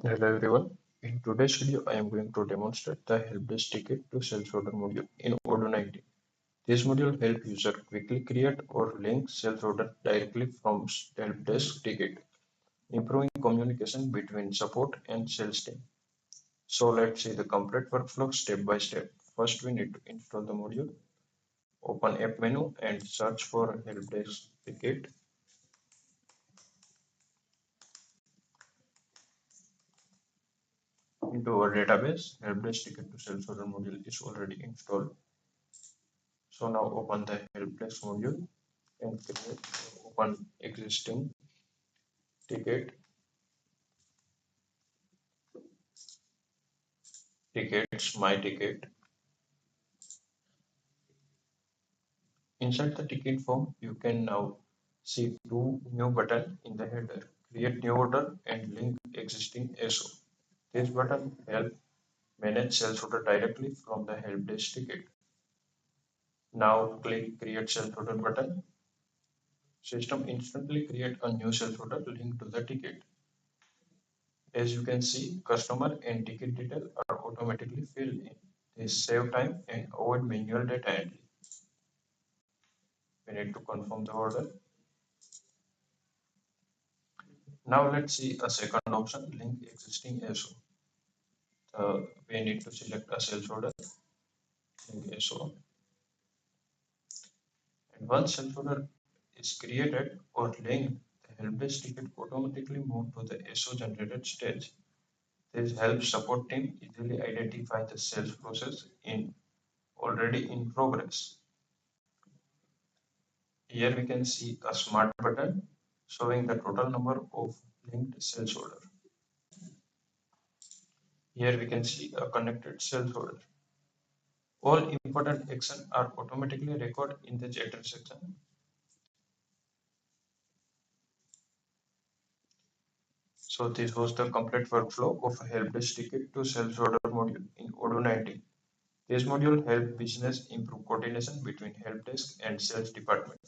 Hello everyone. In today's video, I am going to demonstrate the Helpdesk Ticket to Sales Order module in Odoo 19. This module helps user quickly create or link sales order directly from Helpdesk Ticket, improving communication between support and sales team. So let's see the complete workflow step by step. First, we need to install the module. Open App menu and search for Helpdesk Ticket. Into our database, Helpdesk Ticket to Sales Order module is already installed. So now open the Helpdesk module and create open existing ticket, tickets, my ticket. Inside the ticket form, you can now see two new buttons in the header, create new order and link existing SO. This button help manage sales order directly from the Helpdesk ticket. Now click create sales order button. System instantly create a new sales order linked to the ticket. As you can see, customer and ticket detail are automatically filled in. This save time and avoid manual data entry. We need to confirm the order. Now let's see a second option, link existing SO. We need to select a sales order, link SO. And once sales order is created or linked, the helpdesk ticket automatically move to the SO generated stage. This helps support team easily identify the sales process in already in progress. Here we can see a smart button showing the total number of linked sales order. Here we can see a connected sales order. All important actions are automatically recorded in the chatter section. So this was the complete workflow of a helpdesk ticket to sales order module in Odoo 19. This module helps business improve coordination between helpdesk and sales department.